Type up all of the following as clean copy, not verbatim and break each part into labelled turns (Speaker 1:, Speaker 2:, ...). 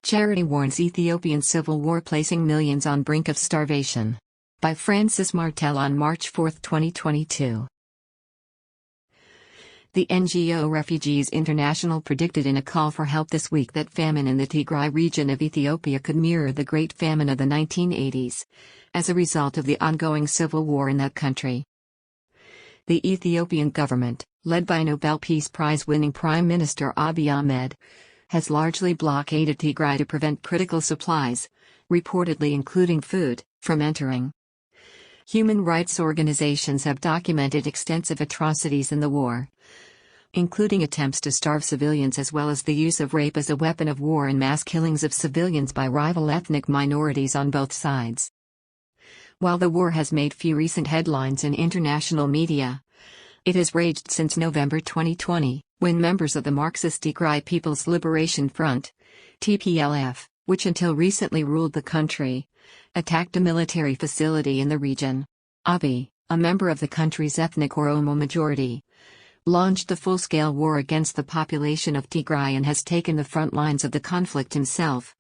Speaker 1: Charity warns Ethiopian civil war placing millions on brink of starvation. By Francis Martel on March 4, 2022. The NGO Refugees International predicted in a call for help this week that famine in the Tigray region of Ethiopia could mirror the Great Famine of the 1980s, as a result of the ongoing civil war in that country. The Ethiopian government, led by Nobel Peace Prize-winning Prime Minister Abiy Ahmed, has largely blockaded Tigray to prevent critical supplies, reportedly including food, from entering. Human rights organizations have documented extensive atrocities in the war, including attempts to starve civilians as well as the use of rape as a weapon of war and mass killings of civilians by rival ethnic minorities on both sides. While the war has made few recent headlines in international media, it has raged since November 2020, when members of the Marxist Tigray People's Liberation Front, TPLF, which until recently ruled the country, attacked a military facility in the region. Abiy, a member of the country's ethnic Oromo majority, launched a full-scale war against the population of Tigray and has taken the front lines of the conflict himself,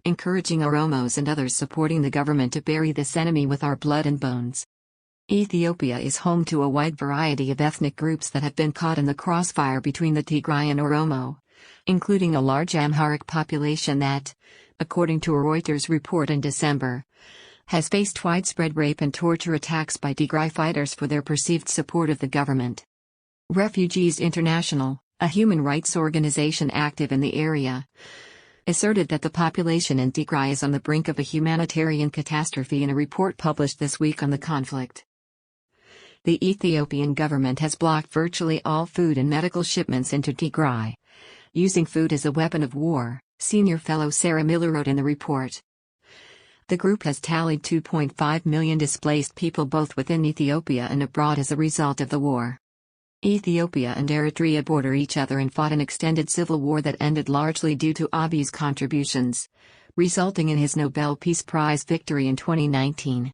Speaker 1: encouraging Oromos and others supporting the government to bury this enemy with our blood and bones. Ethiopia is home to a wide variety of ethnic groups that have been caught in the crossfire between the Tigray and Oromo, including a large Amharic population that, according to a Reuters report in December, has faced widespread rape and torture attacks by Tigray fighters for their perceived support of the government. Refugees International, a human rights organization active in the area, asserted that the population in Tigray is on the brink of a humanitarian catastrophe in a report published this week on the conflict. The Ethiopian government has blocked virtually all food and medical shipments into Tigray, using food as a weapon of war, senior fellow Sarah Miller wrote in the report. The group has tallied 2.5 million displaced people both within Ethiopia and abroad as a result of the war. Ethiopia and Eritrea border each other and fought an extended civil war that ended largely due to Abiy's contributions, resulting in his Nobel Peace Prize victory in 2019.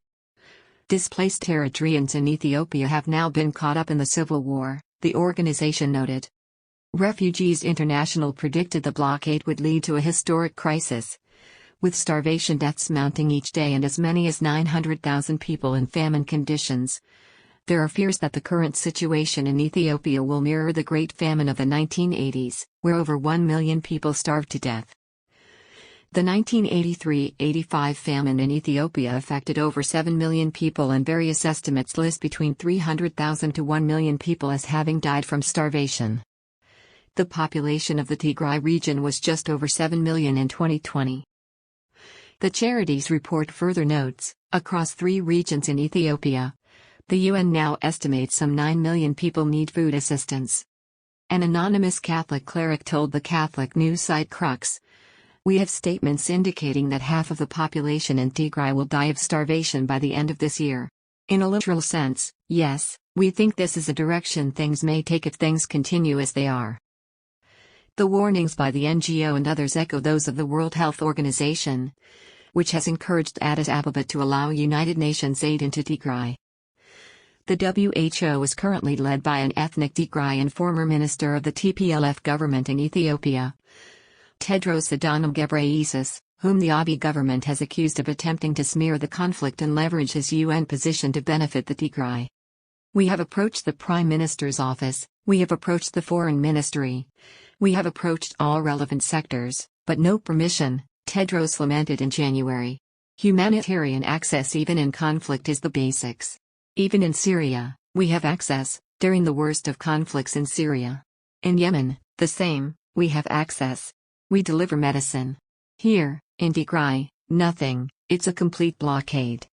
Speaker 1: Displaced Eritreans in Ethiopia have now been caught up in the civil war, the organization noted. Refugees International predicted the blockade would lead to a historic crisis, with starvation deaths mounting each day and as many as 900,000 people in famine conditions. There are fears that the current situation in Ethiopia will mirror the Great Famine of the 1980s, where over 1 million people starved to death. The 1983-85 famine in Ethiopia affected over 7 million people, and various estimates list between 300,000 to 1 million people as having died from starvation. The population of the Tigray region was just over 7 million in 2020. The charity's report further notes, across 3 regions in Ethiopia, the UN now estimates some 9 million people need food assistance. An anonymous Catholic cleric told the Catholic news site Crux, "We have statements indicating that half of the population in Tigray will die of starvation by the end of this year. In a literal sense, yes, we think this is a direction things may take if things continue as they are." The warnings by the NGO and others echo those of the World Health Organization, which has encouraged Addis Ababa to allow United Nations aid into Tigray. The WHO is currently led by an ethnic Tigrayan former minister of the TPLF government in Ethiopia, Tedros Adhanom Ghebreyesus, whom the Abiy government has accused of attempting to smear the conflict and leverage his UN position to benefit the Tigray. "We have approached the Prime Minister's office, we have approached the Foreign Ministry, we have approached all relevant sectors, but no permission," Tedros lamented in January. Humanitarian access even in conflict is the basics. Even in Syria, we have access, during the worst of conflicts in Syria. In Yemen, the same, we have access. We deliver medicine. Here, in Tigray, nothing, it's a complete blockade.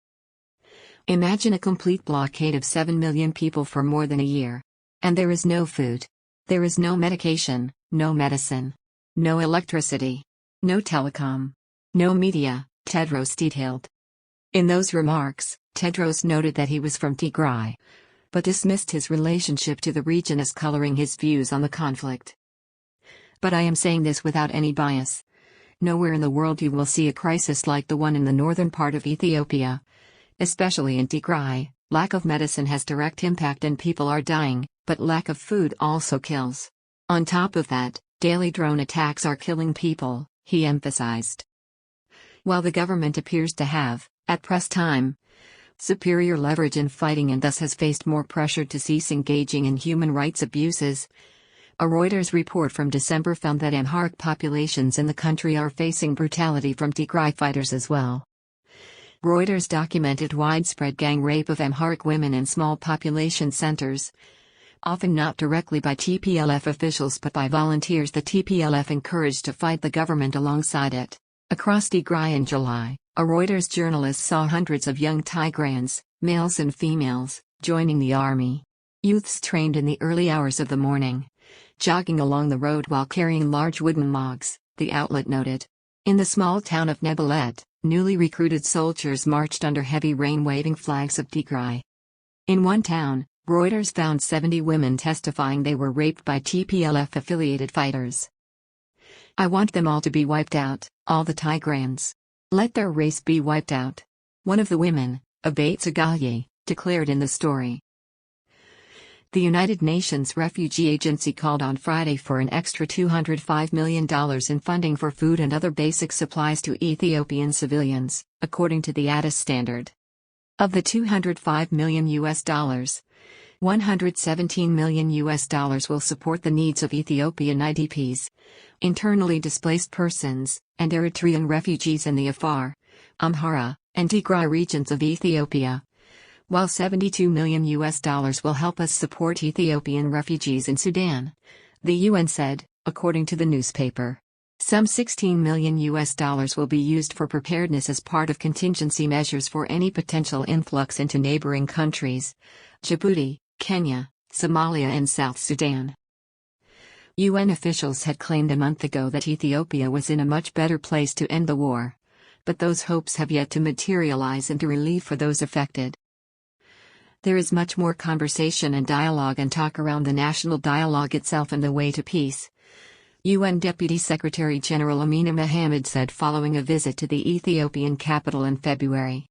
Speaker 1: Imagine a complete blockade of 7 million people for more than a year. And there is no food. There is no medication, no medicine. No electricity. No telecom. No media, Tedros detailed. In those remarks, Tedros noted that he was from Tigray, but dismissed his relationship to the region as coloring his views on the conflict. "But I am saying this without any bias. Nowhere in the world you will see a crisis like the one in the northern part of Ethiopia. Especially in Tigray, lack of medicine has direct impact and people are dying, but lack of food also kills. On top of that, daily drone attacks are killing people, he emphasized. While the government appears to have, at press time, superior leverage in fighting and thus has faced more pressure to cease engaging in human rights abuses, a Reuters report from December found that Amharic populations in the country are facing brutality from Tigray fighters as well. Reuters documented widespread gang rape of Amharic women in small population centers, often not directly by TPLF officials but by volunteers the TPLF encouraged to fight the government alongside it. Across Tigray in July, a Reuters journalist saw hundreds of young Tigrayans, males and females, joining the army. Youths trained in the early hours of the morning, jogging along the road while carrying large wooden logs, the outlet noted. In the small town of Nebelet, newly recruited soldiers marched under heavy rain waving flags of Tigray. In one town, Reuters found 70 women testifying they were raped by TPLF-affiliated fighters. "I want them all to be wiped out, all the Tigrayans. Let their race be wiped out," one of the women, Abiy Tsagaye, declared in the story. The United Nations Refugee Agency called on Friday for an extra $205 million in funding for food and other basic supplies to Ethiopian civilians, according to the Addis Standard. Of the $205 million, $117 million will support the needs of Ethiopian IDPs, internally displaced persons, and Eritrean refugees in the Afar, Amhara, and Tigray regions of Ethiopia, while $72 million will help us support Ethiopian refugees in Sudan, the UN said, according to the newspaper. Some $16 million will be used for preparedness as part of contingency measures for any potential influx into neighboring countries, Djibouti, Kenya, Somalia and South Sudan. UN officials had claimed a month ago that Ethiopia was in a much better place to end the war, but those hopes have yet to materialize into relief for those affected. There is much more conversation and dialogue and talk around the national dialogue itself and the way to peace, UN Deputy Secretary General Amina Mohammed said following a visit to the Ethiopian capital in February.